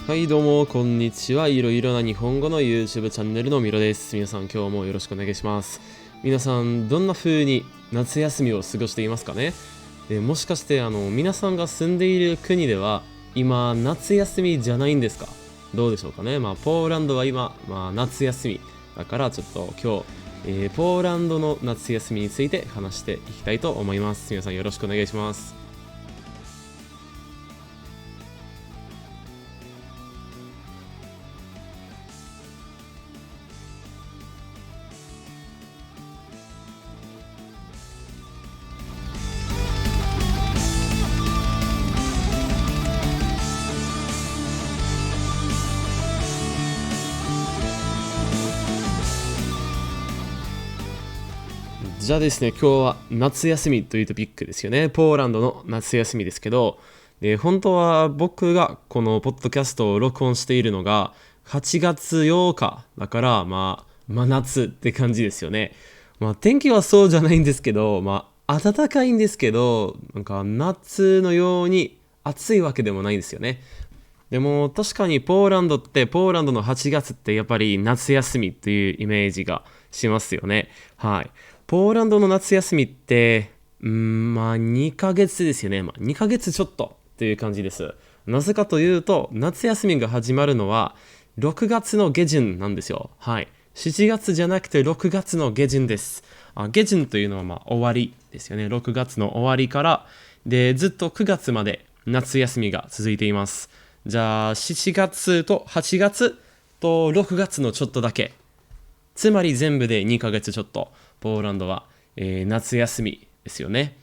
はいどうもこんにちは。いろいろな日本語の YouTube チャンネルのミロです。皆さん今日もよろしくお願いします。皆さんどんな風に夏休みを過ごしていますかね。もしかして皆さんが住んでいる国では今夏休みじゃないんですか。どうでしょうかね。ポーランドは今、夏休みだからちょっと今日、ポーランドの夏休みについて話していきたいと思います。皆さんよろしくお願いします。じゃあですね、今日は夏休みというトピックですよね。ポーランドの夏休みですけど、本当は僕がこのポッドキャストを録音しているのが8月8日だから、真夏って感じですよね。天気はそうじゃないんですけど、暖かいんですけど、なんか夏のように暑いわけでもないんですよね。でも確かにポーランドの8月ってやっぱり夏休みというイメージがしますよね。はい。ポーランドの夏休みって、2ヶ月ですよね。2ヶ月ちょっとという感じです。なぜかというと、夏休みが始まるのは6月の下旬なんですよ。はい。7月じゃなくて6月の下旬です。下旬というのは終わりですよね。6月の終わりからでずっと9月まで夏休みが続いています。じゃあ7月と8月と6月のちょっとだけ、つまり全部で2ヶ月ちょっとポーランドは、夏休みですよね。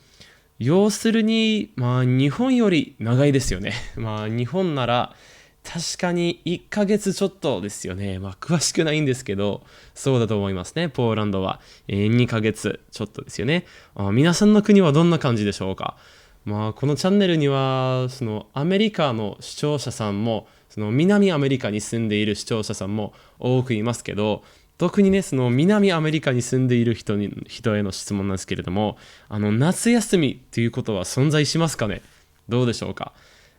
要するに、日本より長いですよね。日本なら確かに1ヶ月ちょっとですよね。詳しくないんですけど、そうだと思いますね。ポーランドは、2ヶ月ちょっとですよね。皆さんの国はどんな感じでしょうか。このチャンネルにはそのアメリカの視聴者さんも、その南アメリカに住んでいる視聴者さんも多くいますけど、特にね、その南アメリカに住んでいる人への質問なんですけれども、夏休みっていうことは存在しますかね。どうでしょうか。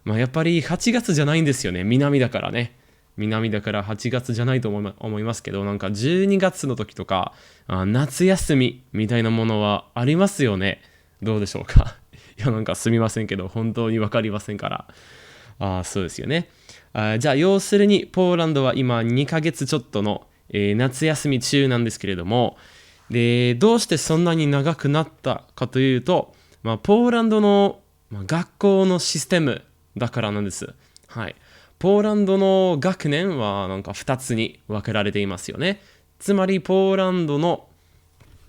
やっぱり8月じゃないんですよね。南だからね。南だから8月じゃないと思いますけど、なんか12月の時とか、夏休みみたいなものはありますよね。どうでしょうか。いや、なんかすみませんけど、本当にわかりませんから。そうですよね。じゃあ、要するに、ポーランドは今2ヶ月ちょっとの、夏休み中なんですけれども、で、どうしてそんなに長くなったかというと、ポーランドの、学校のシステムだからなんです。はい。ポーランドの学年はなんか2つに分けられていますよね。つまり、ポーランドの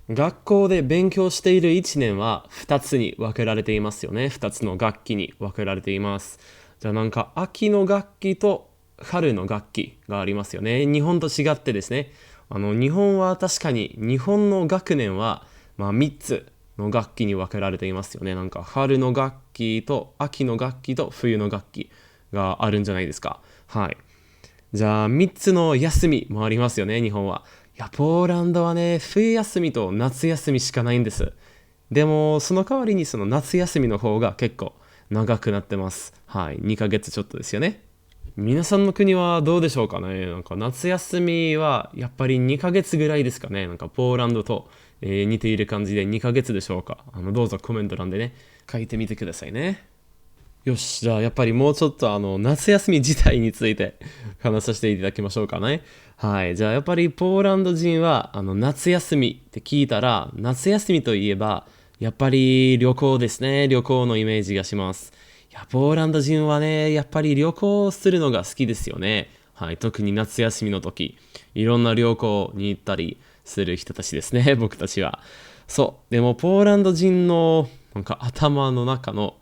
学校で勉強している1年は2つに分けられていますよね。2つの学期に分けられています。じゃあなんか秋の学期と春の学期がありますよね。日本と違ってですね。日本は確かに日本の学年は3つの学期に分けられていますよね。なんか春の学期と秋の学期と冬の学期があるんじゃないですか。はい。じゃあ3つの休みもありますよね、日本は。いや、ポーランドはね、冬休みと夏休みしかないんです。でも、その代わりにその夏休みの方が結構長くなってます。はい、2ヶ月ちょっとですよね。皆さんの国はどうでしょうかね。なんか夏休みはやっぱり2ヶ月ぐらいですかね。なんかポーランドと、似ている感じで2ヶ月でしょうか。どうぞコメント欄でね、書いてみてくださいね。よし、じゃあやっぱりもうちょっと夏休み自体について話させていただきましょうかね。はい、じゃあやっぱりポーランド人は夏休みって聞いたら、夏休みといえばやっぱり旅行ですね。旅行のイメージがします。いや、ポーランド人はね、やっぱり旅行するのが好きですよね。はい、特に夏休みの時、いろんな旅行に行ったりする人たちですね。僕たちは。そう、でもポーランド人のなんか頭の中の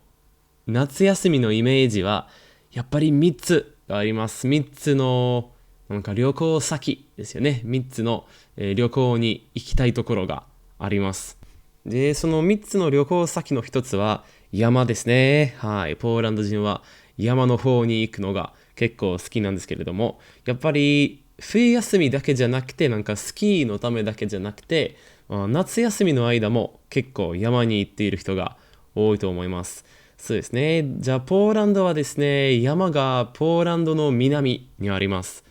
夏休みのイメージはやっぱり3つがあります。3つのなんか旅行先ですよね。3つの、旅行に行きたいところがあります。で、その3つの旅行先の1つは山ですね。はい。ポーランド人は山の方に行くのが結構好きなんですけれども、やっぱり冬休みだけじゃなくて、なんかスキーのためだけじゃなくて、夏休みの間も結構山に行っている人が多いと思います。そうですね。じゃあポーランドはですね、山がポーランドの南にあります。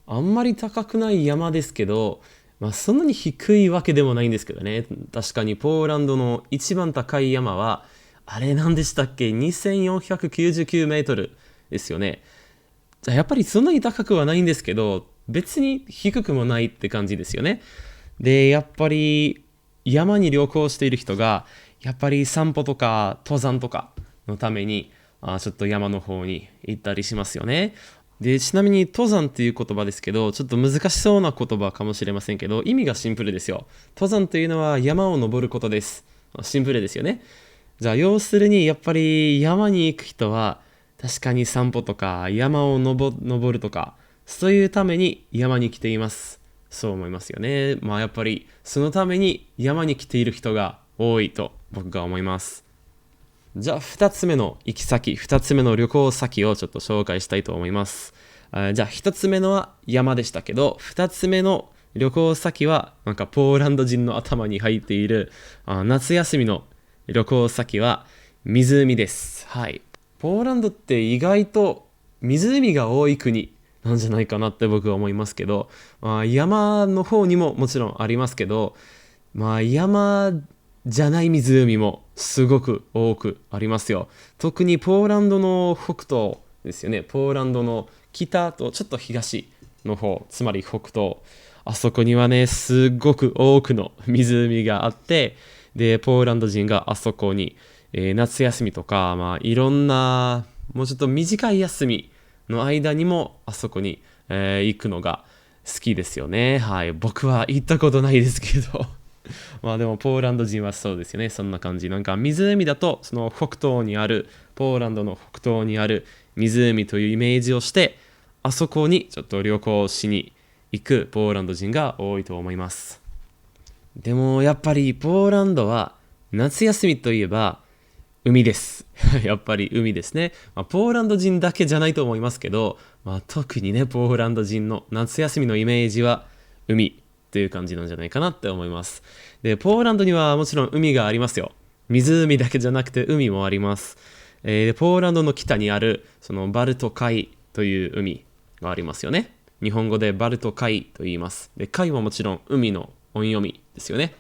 あんまり高くない山ですけど、そんなに低いわけでもないんですけどね。確かにポーランドの一番高い山は、あれ何でしたっけ？ 2499 メートルですよね。じゃあやっぱりそんなに高くはないんですけど、別に低くもないって感じですよね。で、やっぱり山に旅行している人が、やっぱり散歩とか登山とかのために、ちょっと山の方に行ったりしますよね。で、ちなみに登山っていう言葉ですけど、ちょっと難しそうな言葉かもしれませんけど、意味がシンプルですよ。登山というのは山を登ることです。シンプルですよね。じゃあ要するにやっぱり山に行く人は確かに散歩とか山を登るとかそういうために山に来ています。そう思いますよね。やっぱりそのために山に来ている人が多いと僕が思います。じゃあ2つ目の行き先、2つ目の旅行先をちょっと紹介したいと思います。じゃあ1つ目のは山でしたけど、2つ目の旅行先はなんかポーランド人の頭に入っている夏休みの旅行先は湖です。はい。ポーランドって意外と湖が多い国なんじゃないかなって僕は思いますけど、山の方にももちろんありますけど、山じゃない湖もすごく多くありますよ。特にポーランドの北東ですよね。ポーランドの北とちょっと東の方、つまり北東。あそこにはね、すごく多くの湖があって、で、ポーランド人があそこに、夏休みとか、いろんな、もうちょっと短い休みの間にもあそこに、行くのが好きですよね。はい。僕は行ったことないですけど。でもポーランド人はそうですよね。そんな感じ。なんか湖だとその北東にあるポーランドの北東にある湖というイメージをしてあそこにちょっと旅行しに行くポーランド人が多いと思います。でもやっぱりポーランドは夏休みといえば海です。やっぱり海ですね。ポーランド人だけじゃないと思いますけど、特にね、ポーランド人の夏休みのイメージは海という感じなんじゃないかなって思います。で、ポーランドにはもちろん海がありますよ。湖だけじゃなくて海もあります。ポーランドの北にあるそのバルト海という海がありますよね。日本語でバルト海と言います。で、海はもちろん海の音読みですよね。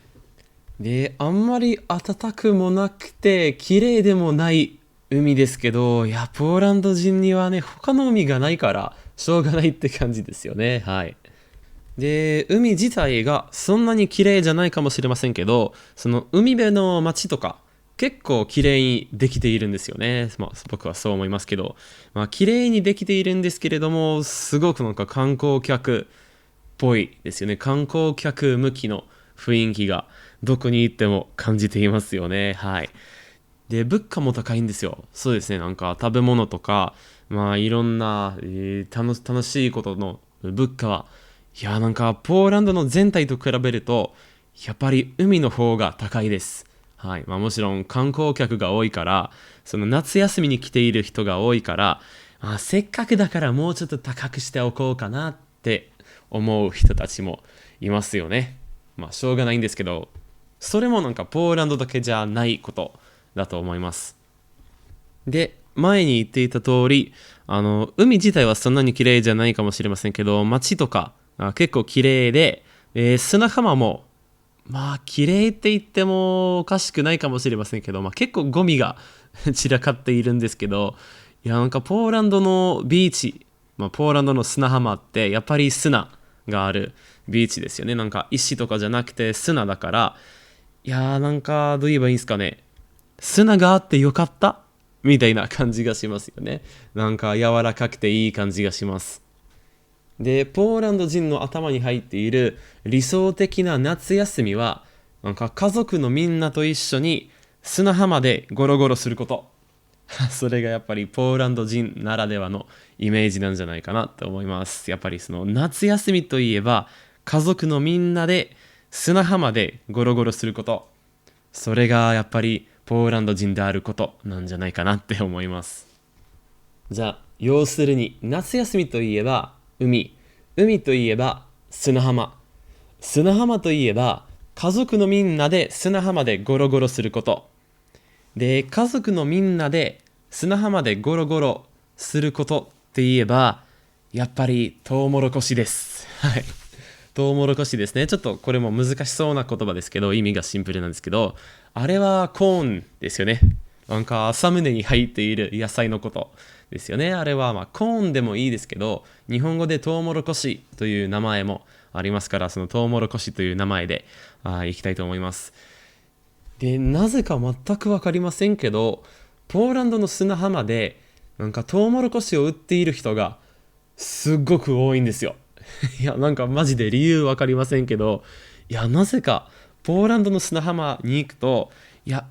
で、あんまり暖くもなくて、綺麗でもない海ですけど、いや、ポーランド人にはね、他の海がないから、しょうがないって感じですよね。はい。で、海自体がそんなに綺麗じゃないかもしれませんけど、その海辺の街とか、結構綺麗にできているんですよね。僕はそう思いますけど、綺麗にできているんですけれども、すごくなんか観光客っぽいですよね。観光客向きの雰囲気がどこに行っても感じていますよね。はい。で、物価も高いんですよ。そうですね。なんか食べ物とか、いろんな、楽しいことの物価は、いや、なんかポーランドの全体と比べると、やっぱり海の方が高いです。はい。もちろん観光客が多いから、その夏休みに来ている人が多いから、せっかくだからもうちょっと高くしておこうかなって思う人たちもいますよね。しょうがないんですけど、それもなんかポーランドだけじゃないことだと思います。で、前に言っていた通り、海自体はそんなに綺麗じゃないかもしれませんけど、街とか結構綺麗で、砂浜も綺麗って言ってもおかしくないかもしれませんけど、結構ゴミが散らかっているんですけど、いや、なんかポーランドのビーチ、ポーランドの砂浜ってやっぱり砂があるビーチですよね。なんか石とかじゃなくて砂だから、いやーなんかどう言えばいいんですかね。砂があってよかったみたいな感じがしますよね。なんか柔らかくていい感じがします。で、ポーランド人の頭に入っている理想的な夏休みは、なんか家族のみんなと一緒に砂浜でゴロゴロすること。それがやっぱりポーランド人ならではのイメージなんじゃないかなと思います。やっぱりその夏休みといえば家族のみんなで砂浜でゴロゴロすること。それがやっぱりポーランド人であることなんじゃないかなって思います。じゃあ、要するに夏休みといえば海、海といえば砂浜、砂浜といえば家族のみんなで砂浜でゴロゴロすること。で、家族のみんなで砂浜でゴロゴロすることって言えば、やっぱりトウモロコシです。はい。トウモロコシですね。ちょっとこれも難しそうな言葉ですけど、意味がシンプルなんですけど、あれはコーンですよね。なんかサムネに入っている野菜のことですよね。あれはコーンでもいいですけど、日本語でトウモロコシという名前もありますから、そのトウモロコシという名前でいきたいと思います。で、なぜか全くわかりませんけど、ポーランドの砂浜でなんかトウモロコシを売っている人がすっごく多いんですよ。いや、なんかマジで理由わかりませんけど、いや、なぜかポーランドの砂浜に行くと、いや、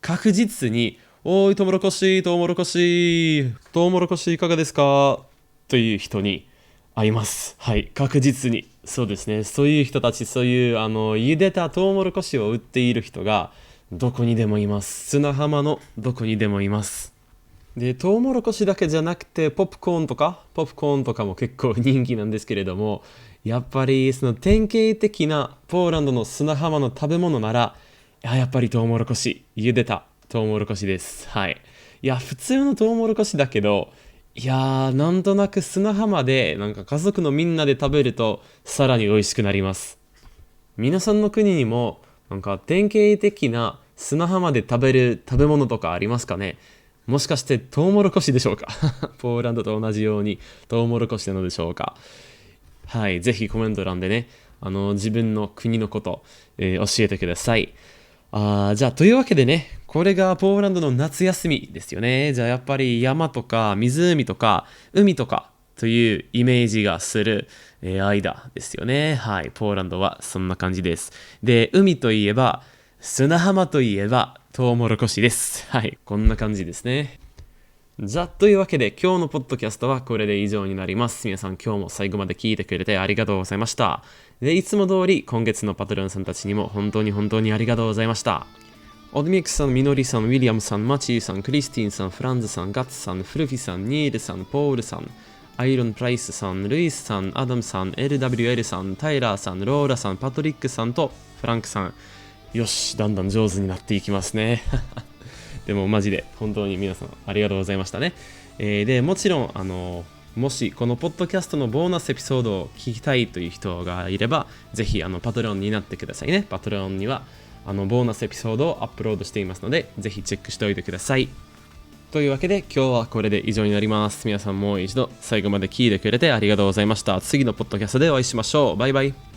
確実に、おーい、トウモロコシ、トウモロコシ、トウモロコシいかがですかという人に会います。はい、確実に。そうですね。そういう人たち、そういう茹でたトウモロコシを売っている人がどこにでもいます。砂浜のどこにでもいます。で、トウモロコシだけじゃなくてポップコーンとかも結構人気なんですけれども、やっぱりその典型的なポーランドの砂浜の食べ物なら、やっぱりトウモロコシ、茹でたトウモロコシです。はい。いや、普通のトウモロコシだけど、いやー、なんとなく砂浜でなんか家族のみんなで食べるとさらに美味しくなります。皆さんの国にもなんか典型的な砂浜で食べる食べ物とかありますかね。もしかしてトウモロコシでしょうか。ポーランドと同じようにトウモロコシなのでしょうか。はい、ぜひコメント欄でね、自分の国のこと、教えてください。じゃあというわけでね、これがポーランドの夏休みですよね。じゃあやっぱり山とか湖とか海とかというイメージがする、間ですよね。はい、ポーランドはそんな感じです。で、海といえば、砂浜といえば、トウモロコシです。はい、こんな感じですね。じゃあ、というわけで今日のポッドキャストはこれで以上になります。皆さん今日も最後まで聞いてくれてありがとうございました。で、いつも通り今月のパトロンさんたちにも本当にありがとうございました。オドミックさん、ミノリさん、ウィリアムさん、マチーさん、クリスティンさん、フランズさん、ガッツさん、フルフィさん、ニールさん、ポールさん、アイロン・プライスさん、ルイスさん、アダムさん、LWL さん、タイラーさん、ローラさん、パトリックさんとフランクさん。よし、だんだん上手になっていきますね。でもマジで本当に皆さんありがとうございましたね。で、もちろん、もしこのポッドキャストのボーナスエピソードを聞きたいという人がいれば、ぜひパトロンになってくださいね。パトロンにはボーナスエピソードをアップロードしていますので、ぜひチェックしておいてください。というわけで今日はこれで以上になります。皆さんもう一度最後まで聞いてくれてありがとうございました。次のポッドキャストでお会いしましょう。バイバイ。